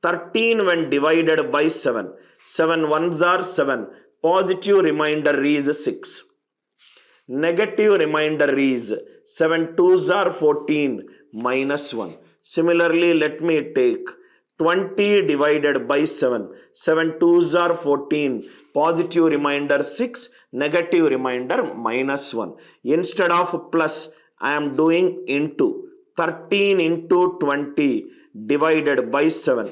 13 when divided by 7. 7 ones are 7. Positive remainder is 6. Negative remainder is 7 twos are 14 minus 1. Similarly, let me take 20 divided by 7. 7 twos are 14. Positive remainder 6. Negative remainder minus 1. Instead of plus, I am doing into. 13 into 20 divided by 7.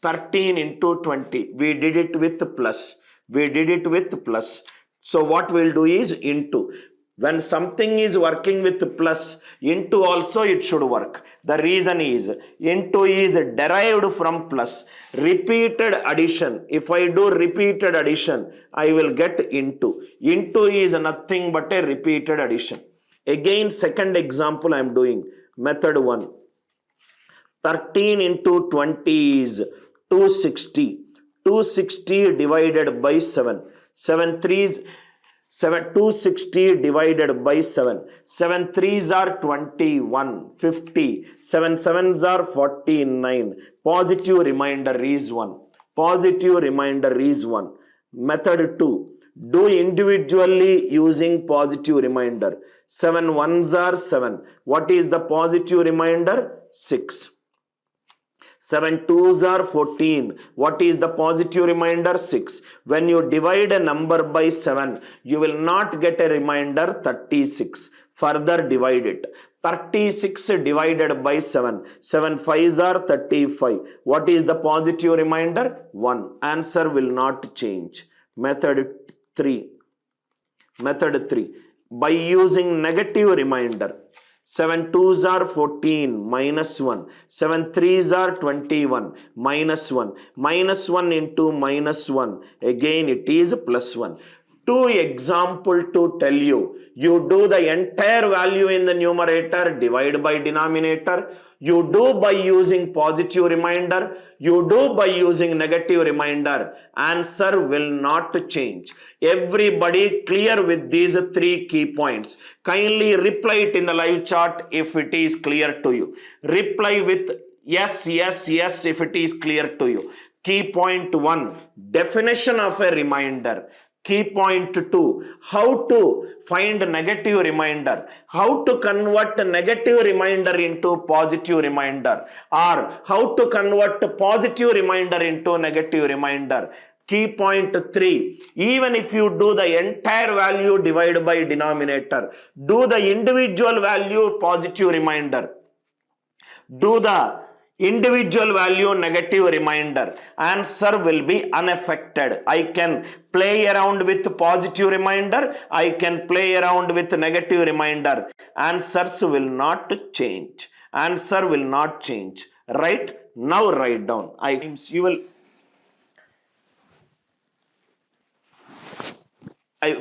13 into 20. We did it with plus. We did it with plus. So what we'll do is into. When something is working with plus, into also it should work. The reason is into is derived from plus. Repeated addition. If I do repeated addition, I will get into. Into is nothing but a repeated addition. Again, second example I am doing. Method 1. 13 into 20 is 260. 260 divided by 7. 7 threes 260 divided by 7. 7 threes are 21, 50. 7 sevens are 49. Positive remainder is 1. Positive remainder is 1. Method 2. Do individually using positive remainder. 7 ones are 7. What is the positive remainder? 6. 7 twos are 14. What is the positive remainder? 6. When you divide a number by 7, you will not get a remainder 36. Further divide it. 36 divided by 7. 7 5s are 35. What is the positive remainder? 1. Answer will not change. Method 3. Method 3. By using negative remainder. 7 twos are 14 minus 1. 7 threes are 21 minus 1. Minus 1 into minus 1. Again it is plus 1. Two example to tell you. You do the entire value in the numerator, divide by denominator. You do by using positive remainder. You do by using negative remainder. Answer will not change. Everybody clear with these 3 key points. Kindly reply it in the live chat if it is clear to you. Reply with yes, yes, yes if it is clear to you. Key point 1, definition of a remainder. Key point 2, how to find negative remainder, how to convert negative remainder into positive remainder, or how to convert positive remainder into negative remainder. Key point 3, even if you do the entire value divide by denominator, do the individual value positive remainder, do the individual value negative remainder, answer will be unaffected. I can play around with positive remainder, I can play around with negative remainder. Answers will not change. Answer will not change. Right? Now write down.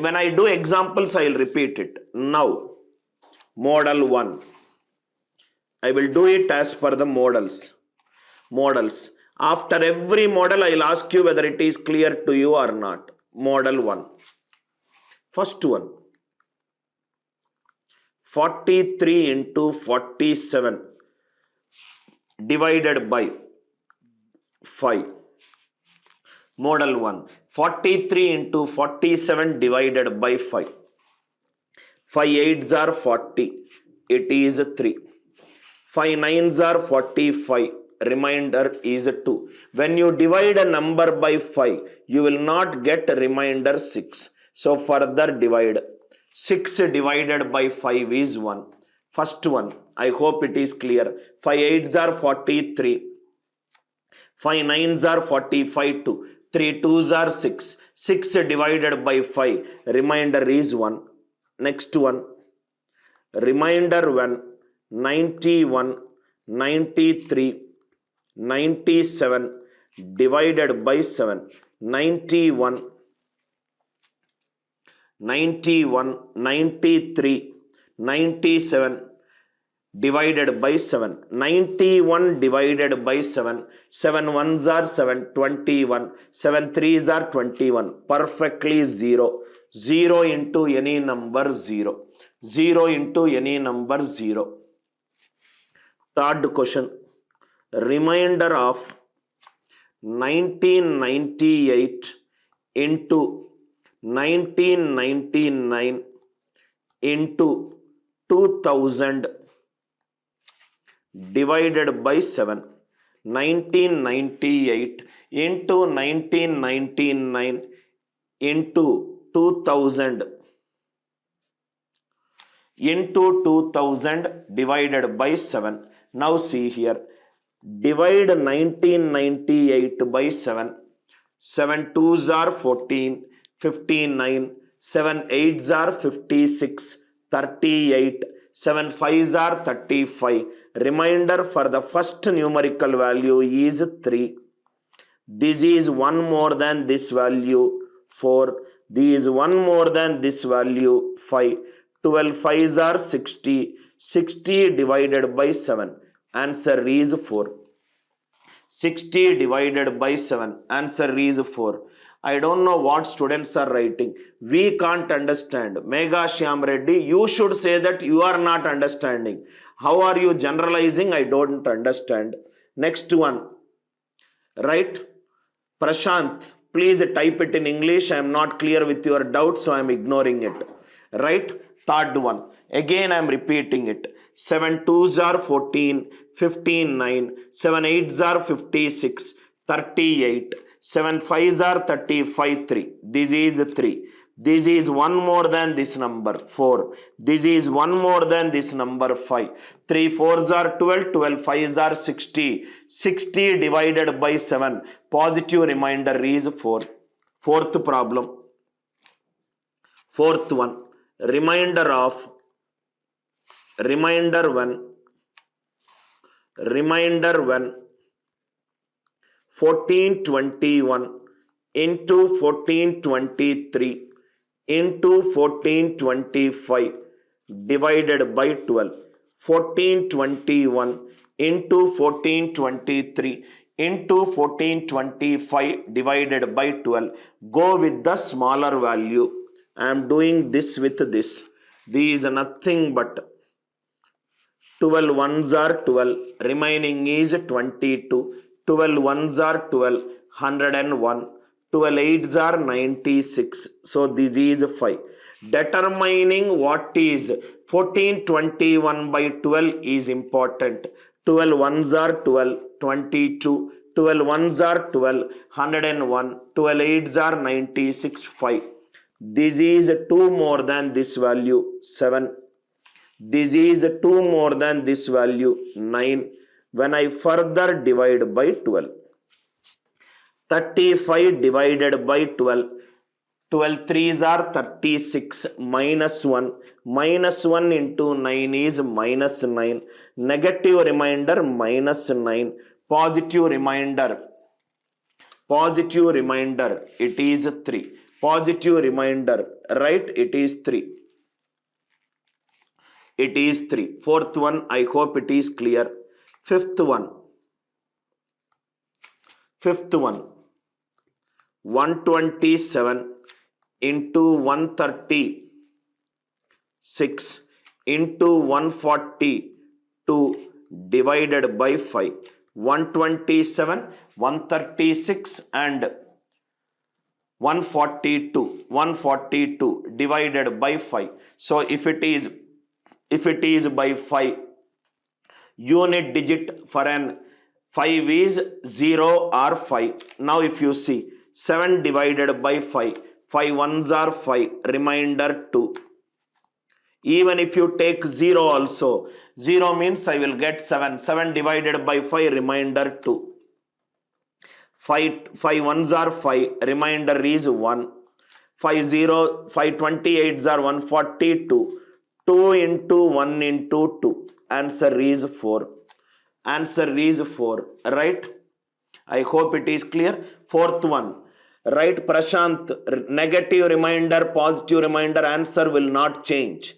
When I do examples, I will repeat it. Now, model 1. I will do it as per the models. After every model, I will ask you whether it is clear to you or not. Model 1. First one. 43 into 47 divided by 5. Model 1. 43 into 47 divided by 5. 5 8s are 40. It is 3. 5 9s are 45. Remainder is 2. When you divide a number by 5, you will not get a remainder 6. So further divide. 6 divided by 5 is 1. First one, I hope it is clear. 5 8s are 43. 5 9s are 45 2. 3 2s are 6. 6 divided by 5. Remainder is 1. Next one. Remainder 1. 91, 93, 97 divided by 7. 91, 91, 93, 97 divided by 7. 91 divided by 7. 7 ones are 7, 21. 7 threes are 21. Perfectly 0. 0 into any number 0. 0 into any number 0. Third question. Remainder of 1998 into 1999 into 2000 divided by 7. 1998 into 1999 into 2000 divided by 7. Now see here, divide 1998 by 7. 7 2s are 14, 59, 7 8s are 56, 38, 7 5s are 35. Remainder for the first numerical value is 3. This is 1 more than this value, 4. This is 1 more than this value, 5. 12 5s are 60. 60 divided by 7. Answer is 4. 60 divided by 7. Answer is 4. I don't know what students are writing. We can't understand. Megha Shyam Reddy, you should say that you are not understanding. How are you generalizing? I don't understand. Next one. Right? Prashant, please type it in English. I am not clear with your doubt, so I am ignoring it. Right? Third one. Again, I am repeating it. 7 2s are 14, 15 9, 7 8s are 56, 38, 7 5s are 35, 3. This is 3. This is 1 more than this number, 4. This is 1 more than this number, 5. 3 4s are 12, 12 5s are 60. 60 divided by 7. Positive remainder is 4. Fourth problem. Fourth one. Remainder 1, remainder 1421 into 1423 into 1425 divided by 12. 1421 into 1423 into 1425 divided by 12. Go with the smaller value. I am doing this with this. This is nothing but 12 ones are 12, remaining is 22. 12 ones are 12, 101. 12 eights are 96. So this is 5. Determining what is 1421 by 12 is important. 12 ones are 12, 22. 12 ones are 12, 101. 12 eights are 96, 5. This is 2 more than this value, 7. This is 2 more than this value, 9. When I further divide by 12. 35 divided by 12. 12 3s are 36, minus 1. Minus 1 into 9 is minus 9. Negative remainder minus 9. Positive remainder, it is 3. Positive remainder, right? It is 3. It is 3. Fourth one, I hope it is clear. Fifth one. 127 into 136 into 142 divided by 5. 127, 136 and 142 divided by 5. So if it is by 5, unit digit for an 5 is 0 or 5. Now if you see 7 divided by 5, 5 ones are 5, remainder 2. Even if you take 0 also, 0 means I will get 7. 7 divided by 5, remainder 2. 5 ones are 5, remainder is 1. 5 28s are 142. 2 into 1 into 2. Answer is 4. Answer is 4. Right? I hope it is clear. Fourth one. Right, Prashant. Negative remainder, positive remainder, answer will not change.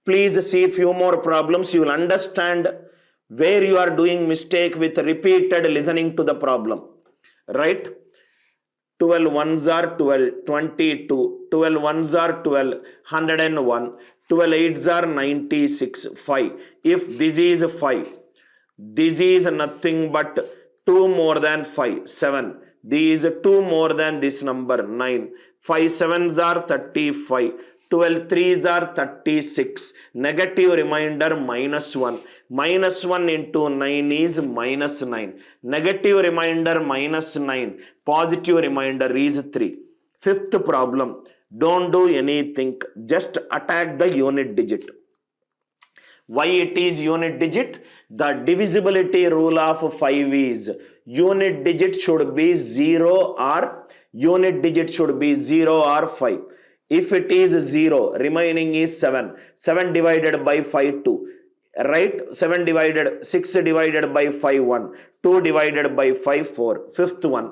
Please see few more problems. You will understand where you are doing mistake with repeated listening to the problem. Right? 12 ones are 12, 22. 12 ones are 12, 101. 12 eights are 96, 5. If this is 5, this is nothing but 2 more than 5, 7. These 2 more than this number, 9. 5 sevens are 35. 12 threes are 36. Negative remainder minus 1. Minus 1 into 9 is minus 9. Negative remainder minus 9. Positive remainder is 3. Fifth problem. Don't do anything. Just attack the unit digit. Why it is unit digit? The divisibility rule of 5 is unit digit should be 0 or 5. If it is 0, remaining is 7. 7 divided by 5, 2. Right? 6 divided by 5, 1. 2 divided by 5, 4. Fifth one.